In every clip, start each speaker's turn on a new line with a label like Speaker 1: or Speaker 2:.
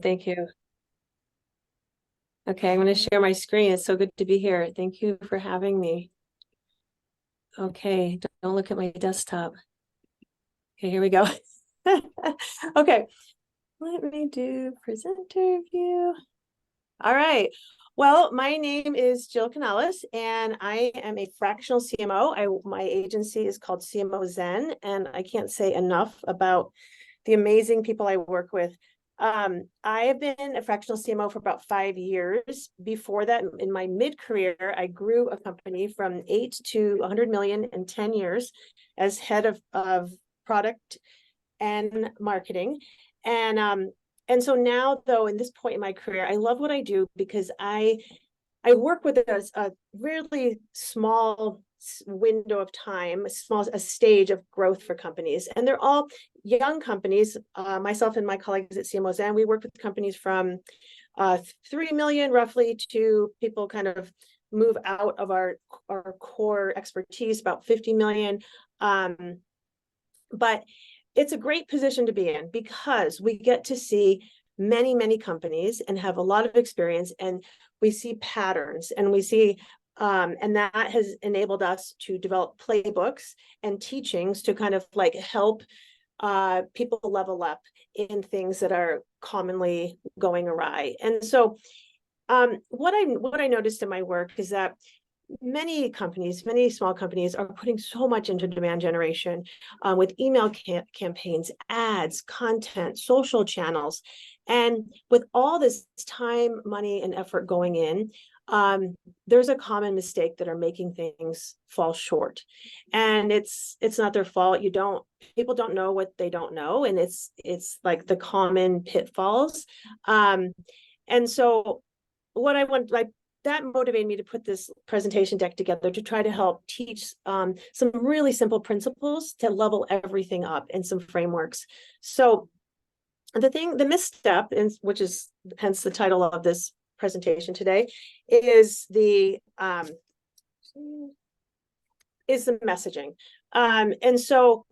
Speaker 1: Thank you. Okay, I'm going to share my screen. It's so good to be here. Thank you for having me. Okay, don't look at my desktop. Okay, here we go. Okay, let me do presenter view. All right. Well, my name is Jill Canales, and I am a fractional CMO. My agency is called CMO Zen, and I can't say enough about the amazing people I work with. I have been a fractional CMO for about 5 years. Before that, in my mid-career, I grew a company from 8 to 100 million in 10 years as head of product and marketing. And so now, though, in this point in my career, I love what I do because I work with a really small window of time, a stage of growth for companies, and they're all young companies. Myself and my colleagues at CMOs, and we work with companies from 3 million roughly to people kind of move out of our core expertise, about 50 million. But it's a great position to be in because we get to see many companies and have a lot of experience, and we see patterns, and we see and that has enabled us to develop playbooks and teachings to kind of like help people level up in things that are commonly going awry. And so what I noticed in my work is that many companies, many small companies are putting so much into demand generation with email campaigns, ads, content, social channels. And with all this time, money, and effort going in, there's a common mistake that are making things fall short. And it's not their fault. People don't know what they don't know. And it's like the common pitfalls. And so what I want, like, that motivated me to put this presentation deck together to try to help teach some really simple principles to level everything up and some frameworks. So the misstep, which is hence the title of this presentation today, is the messaging. And so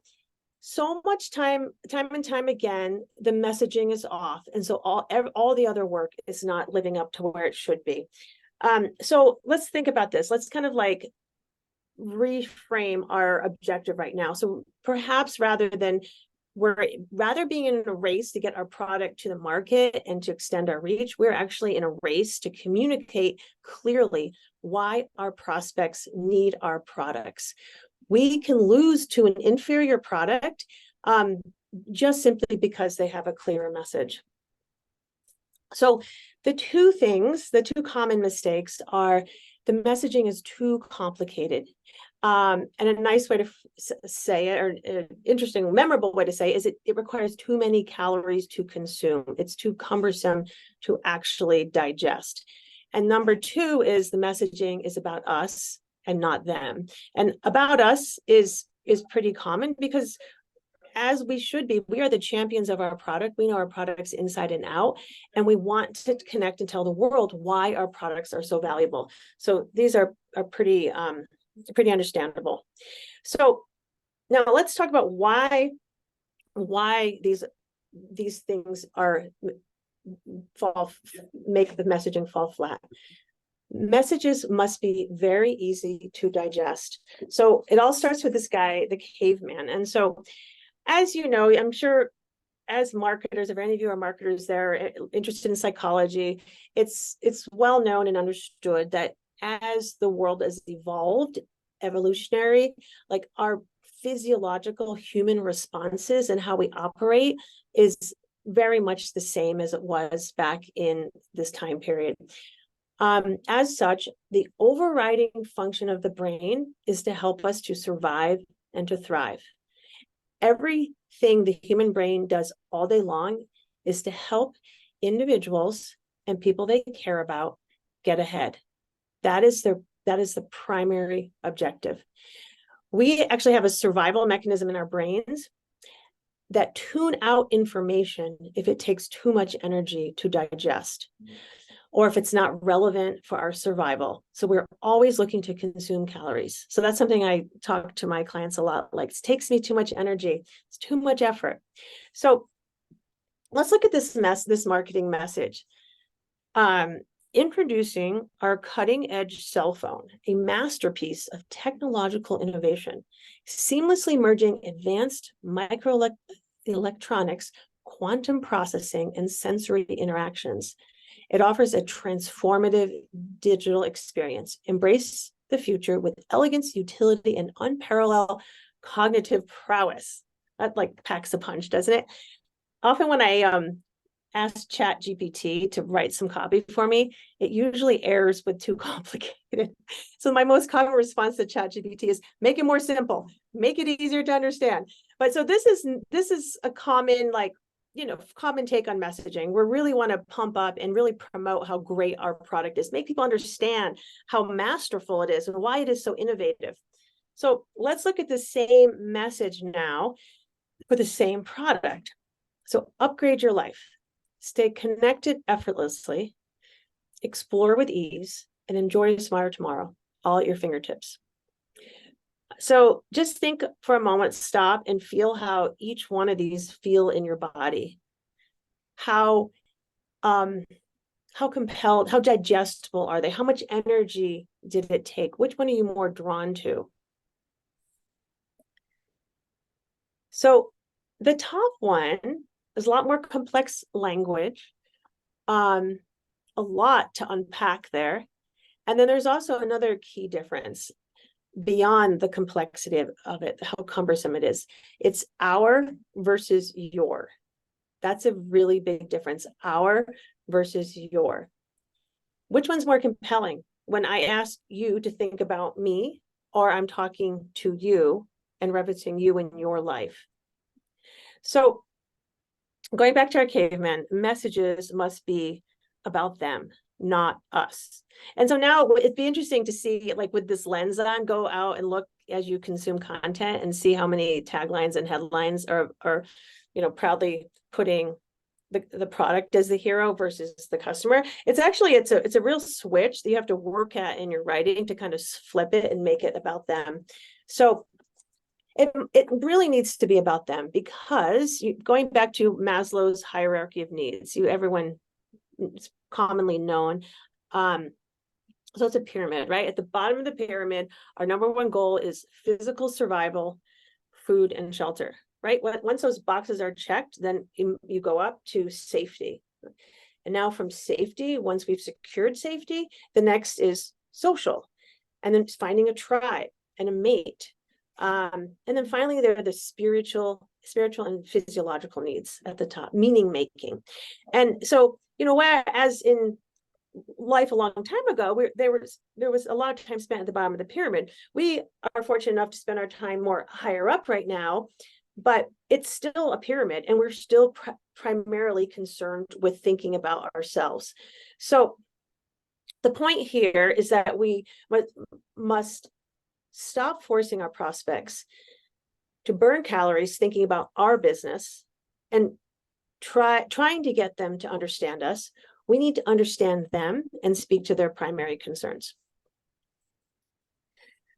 Speaker 1: much time and time again, the messaging is off. And so all the other work is not living up to where it should be. So let's think about this. Let's kind of like reframe our objective right now. So perhaps we're rather being in a race to get our product to the market and to extend our reach, we're actually in a race to communicate clearly why our prospects need our products. We can lose to an inferior product just simply because they have a clearer message. So the two common mistakes are the messaging is too complicated. And a nice way to say it, or an interesting, memorable way to say it, is it requires too many calories to consume. It's too cumbersome to actually digest. And number two is the messaging is about us and not them. And about us is pretty common because, as we should be, we are the champions of our product. We know our products inside and out, and we want to connect and tell the world why our products are so valuable. So these are pretty understandable. So now let's talk about why these things make the messaging fall flat. Messages must be very easy to digest. So it all starts with this guy, the caveman. And so, as you know, I'm sure as marketers, if any of you are marketers, they're interested in psychology, it's well known and understood that as the world has evolved, evolutionary, like our physiological human responses and how we operate is very much the same as it was back in this time period. As such, the overriding function of the brain is to help us to survive and to thrive. Everything the human brain does all day long is to help individuals and people they care about get ahead. That is the primary objective. We actually have a survival mechanism in our brains that tune out information if it takes too much energy to digest, or if it's not relevant for our survival. So we're always looking to consume calories. So that's something I talk to my clients a lot, like, it takes me too much energy, it's too much effort. So let's look at this marketing message. Introducing our cutting-edge cell phone, a masterpiece of technological innovation, seamlessly merging advanced microelectronics, quantum processing, and sensory interactions. It offers a transformative digital experience. Embrace the future with elegance, utility, and unparalleled cognitive prowess. That like packs a punch, doesn't it? Often when I ask Chat GPT to write some copy for me, it usually errs with too complicated. So my most common response to Chat GPT is make it more simple, make it easier to understand. But so this is a common, like, common take on messaging. We really want to pump up and really promote how great our product is, make people understand how masterful it is and why it is so innovative. So let's look at the same message now for the same product. So upgrade your life. Stay connected effortlessly, explore with ease, and enjoy a smarter tomorrow, all at your fingertips. So just think for a moment, stop and feel how each one of these feel in your body. How compelled, how digestible are they? How much energy did it take? Which one are you more drawn to? So the top one, there's a lot more complex language, a lot to unpack there. And then there's also another key difference beyond the complexity of it, how cumbersome it is. It's our versus your. That's a really big difference, our versus your. Which one's more compelling? When I ask you to think about me, or I'm talking to you and referencing you in your life. So going back to our caveman, messages must be about them, not us. And so now it'd be interesting to see, like with this lens on, go out and look as you consume content and see how many taglines and headlines are proudly putting the product as the hero versus the customer. It's a real switch that you have to work at in your writing to kind of flip it and make it about them. So it really needs to be about them, because going back to Maslow's hierarchy of needs, everyone, it's commonly known. So it's a pyramid, right? At the bottom of the pyramid, our number one goal is physical survival, food, and shelter, right? Once those boxes are checked, then you go up to safety. And now from safety, once we've secured safety, the next is social, and then finding a tribe and a mate. And then finally, there are the spiritual and physiological needs at the top, meaning making. And so, whereas in life a long time ago, there was a lot of time spent at the bottom of the pyramid. We are fortunate enough to spend our time more higher up right now, but it's still a pyramid, and we're still primarily concerned with thinking about ourselves. So the point here is that we must stop forcing our prospects to burn calories thinking about our business and trying to get them to understand us. We need to understand them and speak to their primary concerns.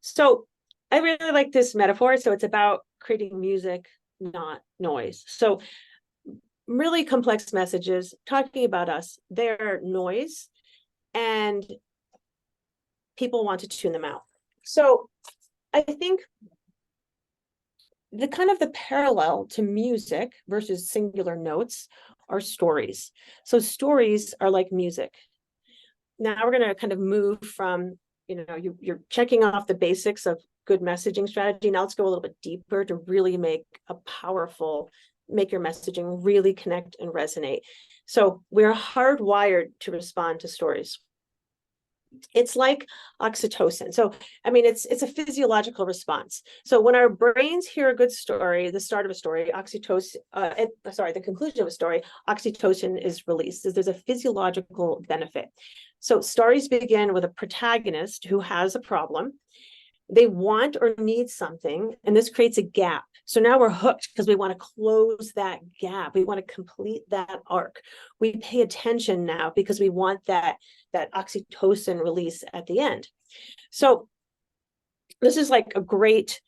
Speaker 1: So I really like this metaphor. So it's about creating music, not noise. So really complex messages talking about us, they're noise, and people want to tune them out. So I think the parallel to music versus singular notes are stories. So stories are like music. Now we're going to kind of move from, you're checking off the basics of good messaging strategy. Now let's go a little bit deeper to really make your messaging really connect and resonate. So we're hardwired to respond to stories. It's like oxytocin. So, it's a physiological response. So when our brains hear a good story, the start of a story, the conclusion of a story, oxytocin is released. There's a physiological benefit. So stories begin with a protagonist who has a problem. They want or need something, and this creates a gap. So now we're hooked because we want to close that gap. We want to complete that arc. We pay attention now because we want that oxytocin release at the end. So this is like a great,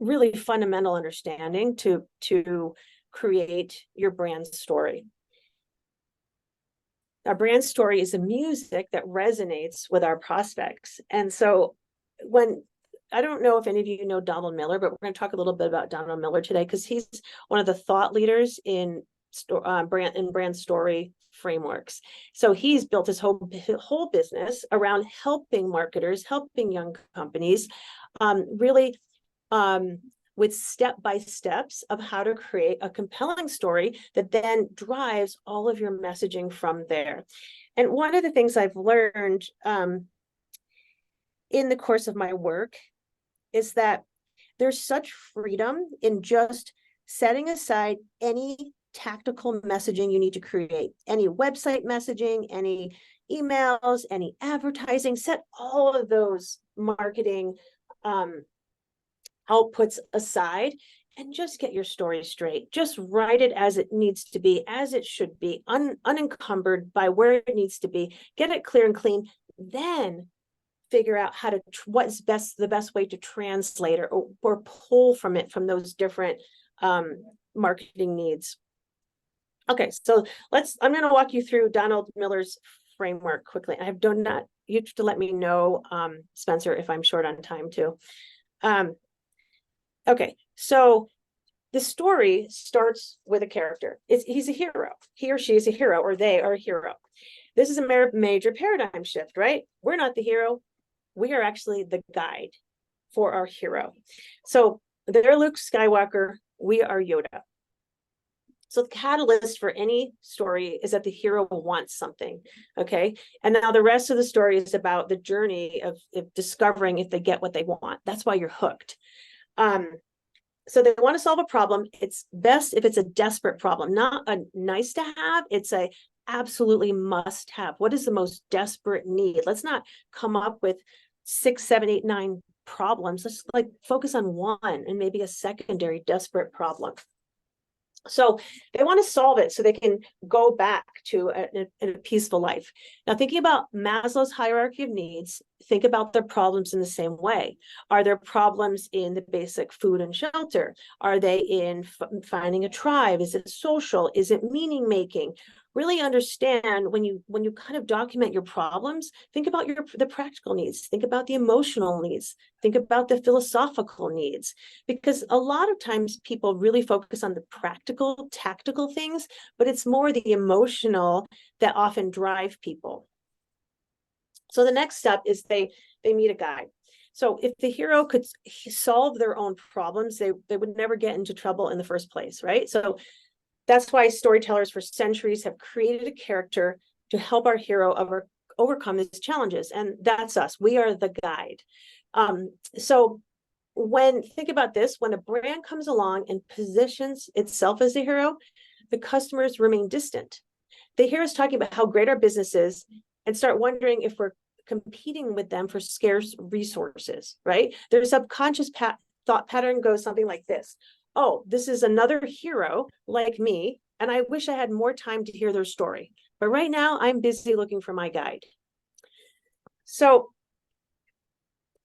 Speaker 1: really fundamental understanding to create your brand story. Our brand story is the music that resonates with our prospects. And so I don't know if any of you know Donald Miller, but we're going to talk a little bit about Donald Miller today, because he's one of the thought leaders in brand story frameworks. So he's built his whole business around helping marketers, helping young companies, really with step-by-steps of how to create a compelling story that then drives all of your messaging from there. And one of the things I've learned in the course of my work is that there's such freedom in just setting aside any tactical messaging you need to create, any website messaging, any emails, any advertising. Set all of those marketing outputs aside and just get your story straight. Just write it as it needs to be, as it should be, unencumbered by where it needs to be. Get it clear and clean. Then figure out how to what's the best way to translate or pull from it, from those different marketing needs. Okay, so I'm going to walk you through Donald Miller's framework quickly. I have done that. You have to let me know, Spencer, if I'm short on time too. Okay, so the story starts with a character. He's a hero. He or she is a hero, or they are a hero. This is a major paradigm shift, right? We're not the hero. We are actually the guide for our hero. So they're Luke Skywalker. We are Yoda. So the catalyst for any story is that the hero wants something, okay? And now the rest of the story is about the journey of discovering if they get what they want. That's why you're hooked. So they want to solve a problem. It's best if it's a desperate problem, not a nice to have. It's a absolutely must have. What is the most desperate need? Let's not come up with 6, 7, 8, 9 problems. Let's focus on one and maybe a secondary desperate problem. So they want to solve it so they can go back to a peaceful life. Now, thinking about Maslow's hierarchy of needs, think about their problems in the same way. Are there problems in the basic food and shelter? Are they in finding a tribe? Is it social? Is it meaning making? Really understand when you kind of document your problems, think about the practical needs, think about the emotional needs, think about the philosophical needs, because a lot of times people really focus on the practical, tactical things, but it's more the emotional that often drive people. So the next step is they meet a guide. So if the hero could solve their own problems, they would never get into trouble in the first place, right? So that's why storytellers for centuries have created a character to help our hero overcome his challenges. And that's us. We are the guide. So think about this, when a brand comes along and positions itself as a hero, the customers remain distant. They hear us talking about how great our business is and start wondering if we're competing with them for scarce resources, right? Their subconscious thought pattern goes something like this. Oh, this is another hero like me, and I wish I had more time to hear their story. But right now, I'm busy looking for my guide. So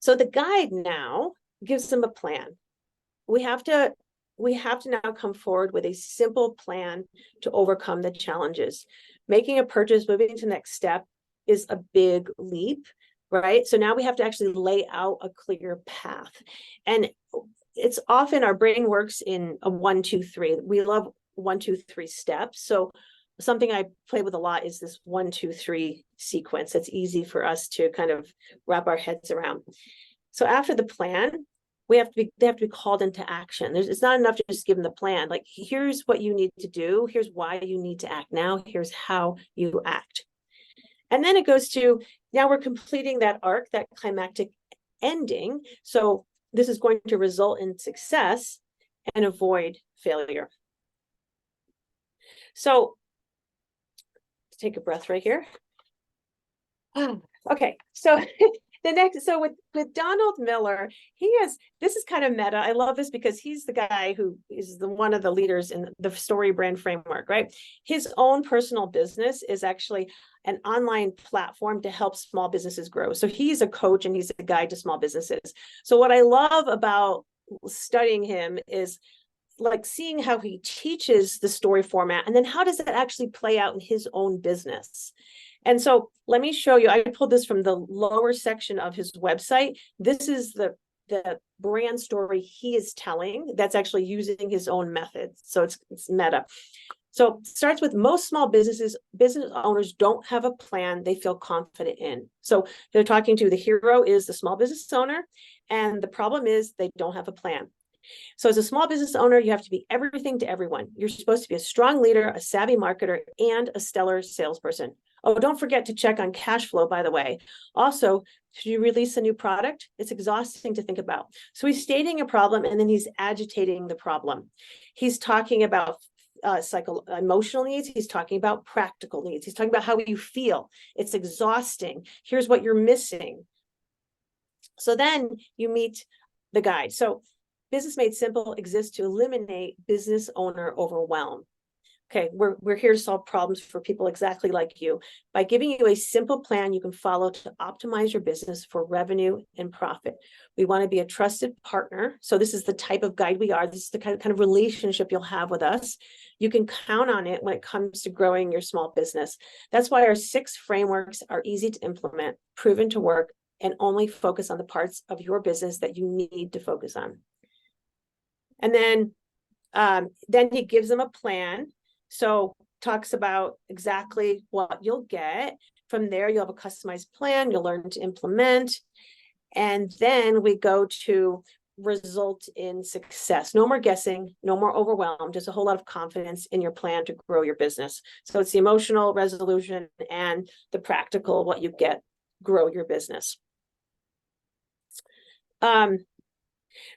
Speaker 1: the guide now gives them a plan. We have to now come forward with a simple plan to overcome the challenges. Making a purchase, moving to the next step is a big leap, right? So now we have to actually lay out a clear path. And it's often our brain works in a 1, 2, 3. We love 1, 2, 3 steps. So something I play with a lot is this 1, 2, 3 sequence. It's easy for us to kind of wrap our heads around. So after the plan, they have to be called into action. It's not enough to just give them the plan. Like, here's what you need to do. Here's why you need to act now. Here's how you act. And then it goes to, now we're completing that arc, that climactic ending. So this is going to result in success and avoid failure. So take a breath right here. Okay, so with Donald Miller, this is kind of meta. I love this because he's the guy who is one of the leaders in the story brand framework, right? His own personal business is actually an online platform to help small businesses grow. So he's a coach and he's a guide to small businesses. So what I love about studying him is like seeing how he teaches the story format, and then how does that actually play out in his own business. And so let me show you, I pulled this from the lower section of his website. This is the brand story he is telling that's actually using his own method. So it's meta. So it starts with most small business owners don't have a plan they feel confident in. So they're talking to the hero is the small business owner, and the problem is they don't have a plan. So as a small business owner, you have to be everything to everyone. You're supposed to be a strong leader, a savvy marketer, and a stellar salesperson. Oh, don't forget to check on cash flow, by the way. Also, should you release a new product? It's exhausting to think about. So he's stating a problem, and then he's agitating the problem. He's talking about emotional needs. He's talking about practical needs. He's talking about how you feel. It's exhausting. Here's what you're missing. So then you meet the guide. So Business Made Simple exists to eliminate business owner overwhelm. Okay, we're here to solve problems for people exactly like you. By giving you a simple plan you can follow to optimize your business for revenue and profit. We want to be a trusted partner. So this is the type of guide we are. This is the kind of relationship you'll have with us. You can count on it when it comes to growing your small business. That's why our 6 frameworks are easy to implement, proven to work, and only focus on the parts of your business that you need to focus on. And then he gives them a plan. So talks about exactly what you'll get. From there, you'll have a customized plan. You'll learn to implement. And then we go to result in success. No more guessing, no more overwhelm, just a whole lot of confidence in your plan to grow your business. So it's the emotional resolution and the practical, what you get, grow your business.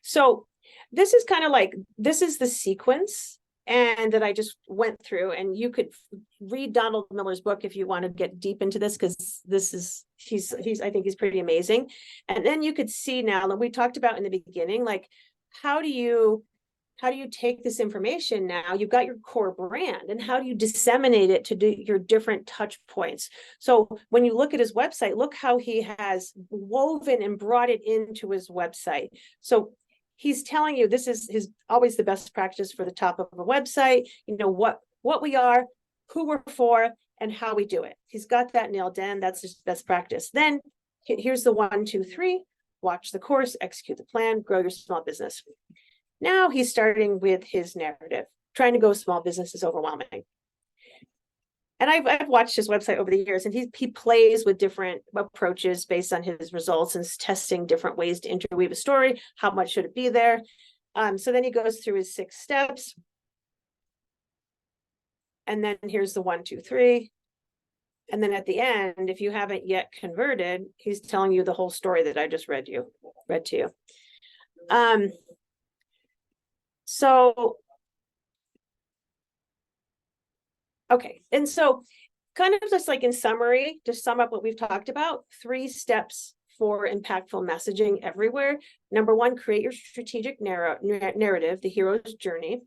Speaker 1: So this is kind of like, this is the sequence and that I just went through, and you could read Donald Miller's book if you want to get deep into this, because this is, I think he's pretty amazing. And then you could see now that we talked about in the beginning, like, how do you take this information now? You've got your core brand, and how do you disseminate it to do your different touch points? So when you look at his website, look how he has woven and brought it into his website. So he's telling you this is always the best practice for the top of a website, you know, what we are, who we're for, and how we do it. He's got that nailed in. That's just best practice. Then here's the 1, 2, 3, watch the course, execute the plan, grow your small business. Now he's starting with his narrative. Trying to go small business is overwhelming. And I've watched his website over the years, and he plays with different approaches based on his results and is testing different ways to interweave a story. How much should it be there? So then he goes through his 6 steps. And then here's the 1, 2, 3. And then at the end, if you haven't yet converted, he's telling you the whole story that I just read to you. Okay, and so kind of just like in summary, to sum up what we've talked about, 3 steps for impactful messaging everywhere. Number 1, create your strategic narrative, the hero's journey.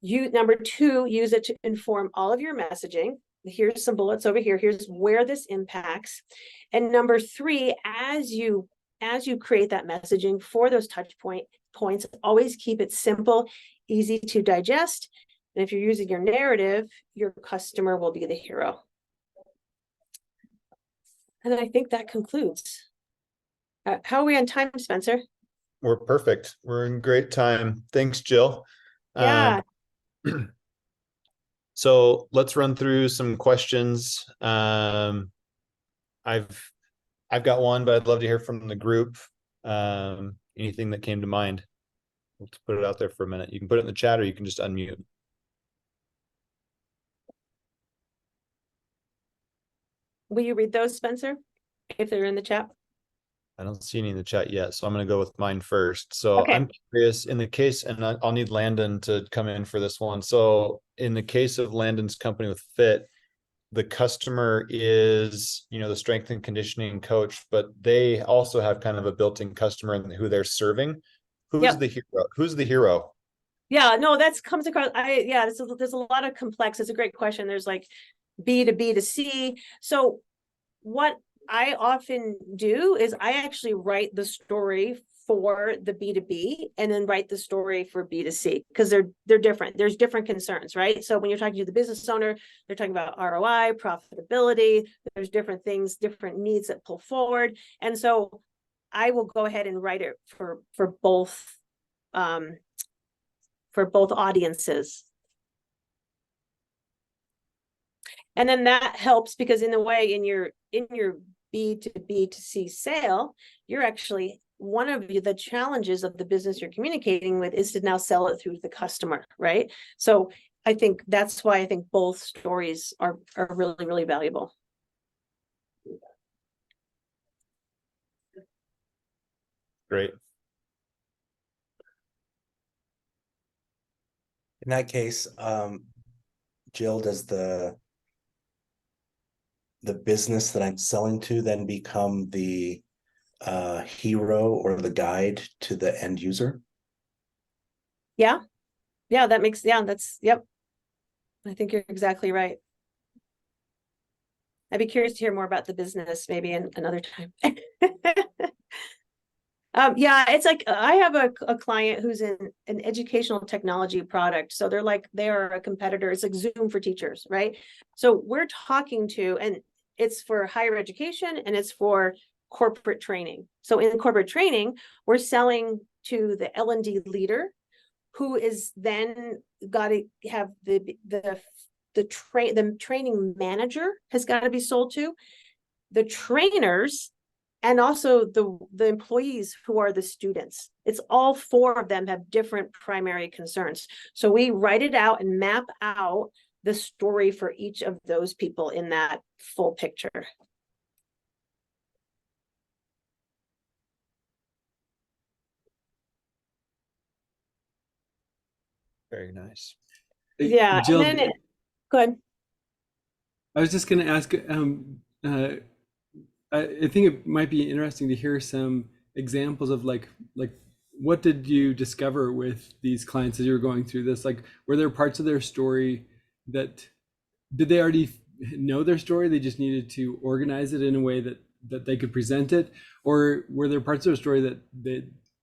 Speaker 1: Number 2, use it to inform all of your messaging. Here's some bullets over here. Here's where this impacts. And number 3, as you create that messaging for those touch points, always keep it simple, easy to digest. And if you're using your narrative, your customer will be the hero. And I think that concludes. How are we on time, Spencer?
Speaker 2: We're perfect. We're in great time. Thanks, Jill.
Speaker 1: Yeah.
Speaker 2: So let's run through some questions. I've got one, but I'd love to hear from the group. Anything that came to mind. Let's put it out there for a minute. You can put it in the chat, or you can just unmute.
Speaker 1: Will you read those, Spencer, if they're in the chat?
Speaker 2: I don't see any in the chat yet, so I'm going to go with mine first. So
Speaker 1: Okay.
Speaker 2: I'm curious in the case, and I'll need Landon to come in for this one. So in the case of Landon's company with Fit, the customer is, you know, the strength and conditioning coach, but they also have kind of a built-in customer and who they're serving. Who's the hero? Who's the hero?
Speaker 1: Yeah, no, that comes across. There's a lot of complex. It's a great question. There's like B to B to C. So what I often do is I actually write the story for the B2B and then write the story for B2C, because they're different. There's different concerns, right? So when you're talking to the business owner, they're talking about ROI, profitability, there's different things, different needs that pull forward. And so I will go ahead and write it for both audiences. And then that helps, because in a way, in your B2B2C sale, you're actually, one of the challenges of the business you're communicating with is to now sell it through the customer, right? So I think that's why I think both stories are really, really valuable.
Speaker 2: Great.
Speaker 3: In that case, Jill, does the business that I'm selling to then become the hero or the guide to the end user?
Speaker 1: Yeah, that makes, yep. I think you're exactly right. I'd be curious to hear more about the business maybe another time. Yeah, it's like I have a client who's in an educational technology product. So they are a competitor. It's like Zoom for teachers, right? So we're talking to, and it's for higher education and it's for corporate training. So in corporate training, we're selling to the L&D leader, who is then got to have the training manager has got to be sold to, the trainers, and also the employees who are the students. It's all four of them have different primary concerns. So we write it out and map out the story for each of those people in that full picture.
Speaker 2: Very nice.
Speaker 1: Yeah,
Speaker 4: Jill,
Speaker 1: and then go ahead.
Speaker 4: I was just going to ask, I think it might be interesting to hear some examples of like what did you discover with these clients as you were going through this? Like, were there parts of their story that, did they already know their story? They just needed to organize it in a way that they could present it? Or were there parts of their story that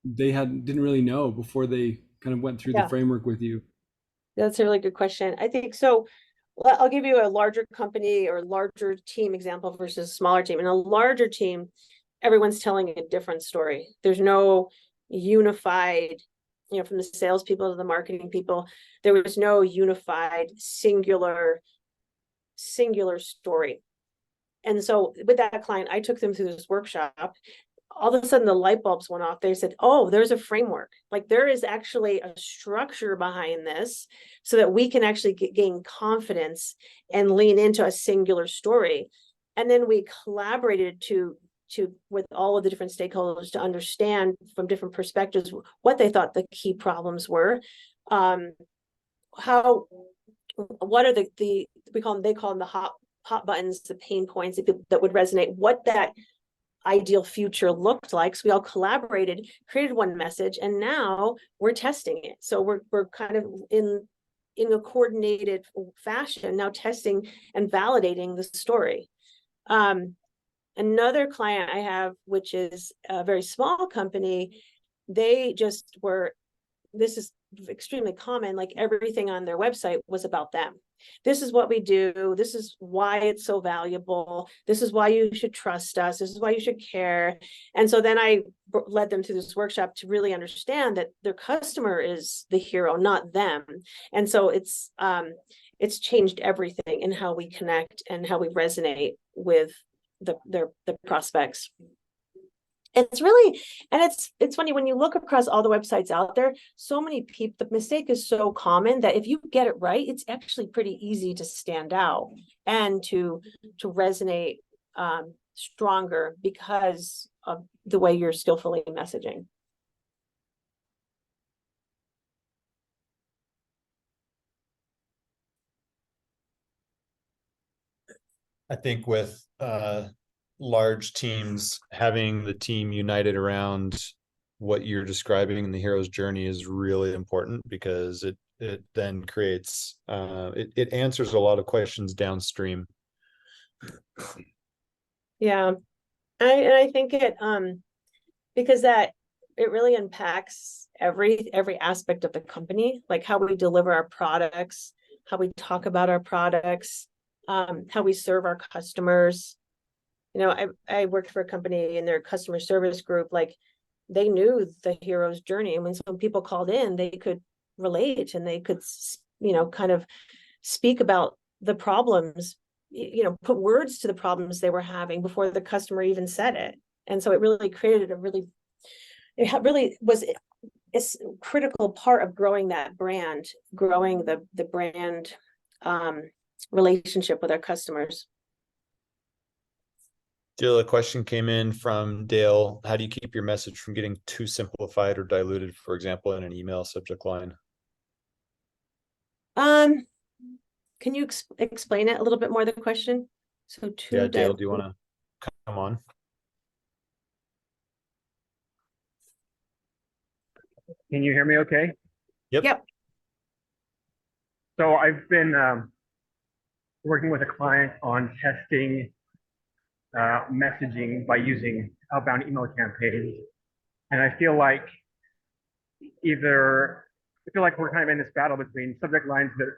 Speaker 4: they didn't really know before they kind of went through the framework with you?
Speaker 1: That's a really good question. I think so. I'll give you a larger company or larger team example versus a smaller team. In a larger team, everyone's telling a different story. There's no unified, from the salespeople to the marketing people, there was no unified singular story. And so with that client, I took them through this workshop. All of a sudden the light bulbs went off. They said, oh, there's a framework. Like there is actually a structure behind this so that we can actually gain confidence and lean into a singular story. And then we collaborated to with all of the different stakeholders to understand from different perspectives what they thought the key problems were. What are they call them the hot buttons, the pain points that would resonate, what that ideal future looked like. So we all collaborated, created one message, and now we're testing it. So we're kind of in a coordinated fashion now testing and validating the story. Another client I have, which is a very small company, they just were, this is extremely common, like everything on their website was about them. This is what we do. This is why it's so valuable. This is why you should trust us. This is why you should care. And so then I led them to this workshop to really understand that their customer is the hero, not them. And so it's changed everything in how we connect and how we resonate with the prospects. It's really, and it's funny when you look across all the websites out there, so many people, the mistake is so common that if you get it right, it's actually pretty easy to stand out and to resonate stronger because of the way you're skillfully messaging.
Speaker 2: I think with large teams, having the team united around what you're describing in the hero's journey is really important, because it then creates it answers a lot of questions downstream.
Speaker 1: Yeah, and I think it because that really impacts every aspect of the company, like how we deliver our products, how we talk about our products, how we serve our customers. You know, I worked for a company in their customer service group, like they knew the hero's journey. And when some people called in, they could relate and they could, you know, kind of speak about the problems, you know, put words to the problems they were having before the customer even said it. And so it really created it really was a critical part of growing that brand, growing the brand relationship with our customers.
Speaker 2: Jill, a question came in from Dale. How do you keep your message from getting too simplified or diluted, for example, in an email subject line?
Speaker 1: Can you explain it a little bit more, the question? So
Speaker 2: Yeah, Dale, do you want to come on?
Speaker 5: Can you hear me okay?
Speaker 1: Yep.
Speaker 5: So I've been working with a client on testing messaging by using outbound email campaigns. And I feel like we're kind of in this battle between subject lines that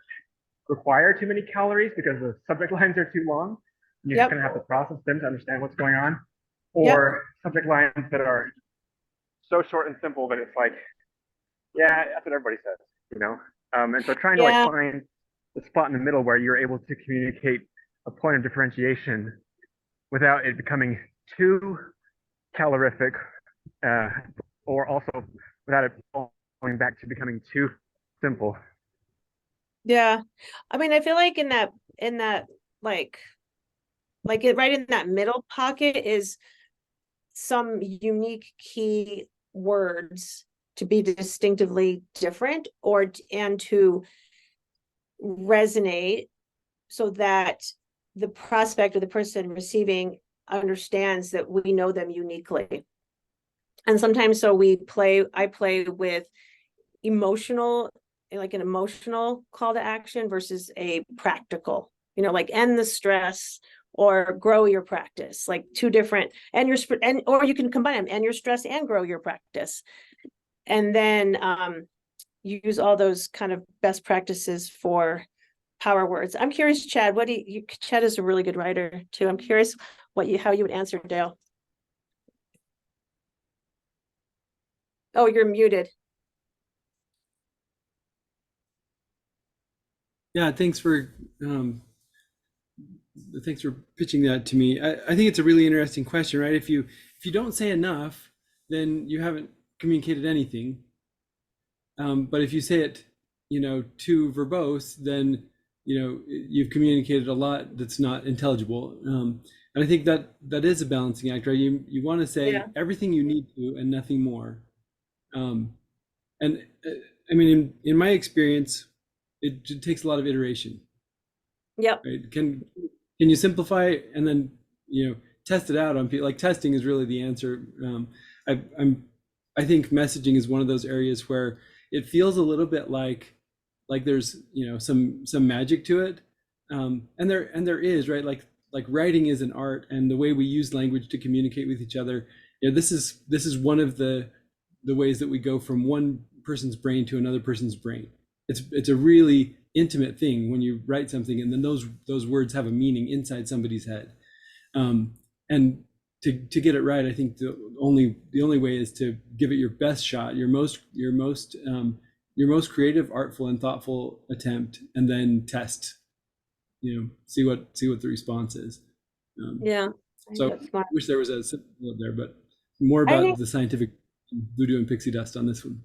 Speaker 5: require too many calories because the subject lines are too long. You're just going to have to process them to understand what's going on. Or subject lines that are so short and simple that it's like, yeah, that's what everybody says, you know? And so trying to like find the spot in the middle where you're able to communicate a point of differentiation without it becoming too calorific, or also without it going back to becoming too simple.
Speaker 1: Yeah. I mean, I feel like in that like it right in that middle pocket is some unique key words to be distinctively different and to resonate so that the prospect or the person receiving understands that we know them uniquely. And sometimes so I play with emotional, like an emotional call to action versus a practical, you know, like end the stress or grow your practice, like two different, or you can combine them, end your stress and grow your practice. And then use all those kind of best practices for power words. I'm curious, Chad, Chad is a really good writer too. I'm curious how you would answer Dale. Oh, you're muted.
Speaker 4: Yeah, thanks for pitching that to me. I think it's a really interesting question, right? If you don't say enough, then you haven't communicated anything. But if you say it, you know, too verbose, then you know you've communicated a lot that's not intelligible. And I think that is a balancing act, right? You want to say everything you need to and nothing more. And I mean, in my experience, it takes a lot of iteration.
Speaker 1: Yep.
Speaker 4: Right? Can you simplify and then, you know, test it out on people? Like testing is really the answer. I think messaging is one of those areas where it feels a little bit like there's, you know, some magic to it, and there is, right? Like writing is an art, and the way we use language to communicate with each other. You know, this is one of the ways that we go from one person's brain to another person's brain. It's a really intimate thing when you write something and then those words have a meaning inside somebody's head. And to get it right, I think the only way is to give it your best shot, your most creative, artful, and thoughtful attempt, and then test. You know, see what the response is. So I wish there was a simple there, but more about the scientific voodoo and pixie dust on this one.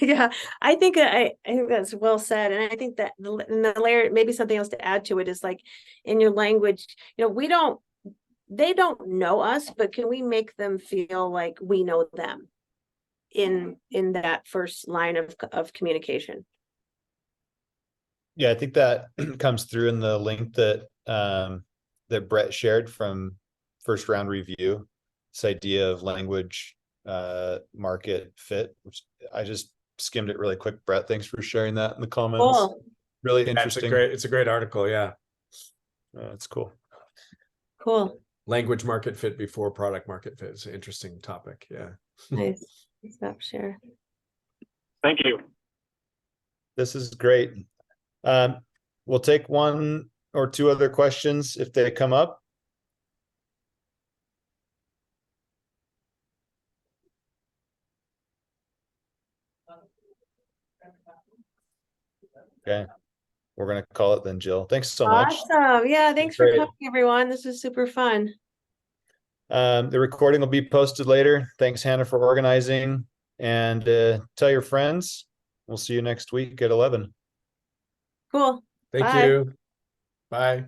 Speaker 1: Yeah, I think that's well said, and I think that the layer, maybe something else to add to it is like in your language, you know, they don't know us, but can we make them feel like we know them in that first line of communication?
Speaker 2: Yeah, I think that comes through in the link that that Brett shared from First Round Review. This idea of language market fit, which I just skimmed it really quick. Brett, thanks for sharing that in the comments.
Speaker 1: Cool.
Speaker 2: Really interesting.
Speaker 6: It's a great article. Yeah.
Speaker 2: It's cool.
Speaker 1: Cool.
Speaker 6: Language market fit before product market fit is an interesting topic. Yeah.
Speaker 1: Nice. Stop share.
Speaker 5: Thank you.
Speaker 2: This is great. We'll take one or two other questions if they come up. Okay, we're gonna call it then, Jill. Thanks so much.
Speaker 1: Awesome. Yeah, thanks for
Speaker 2: Great.
Speaker 1: coming, everyone. This was super fun.
Speaker 2: The recording will be posted later. Thanks, Hannah, for organizing, and tell your friends. We'll see you next week at 11.
Speaker 1: Cool.
Speaker 6: Thank
Speaker 1: Bye.
Speaker 6: you. Bye.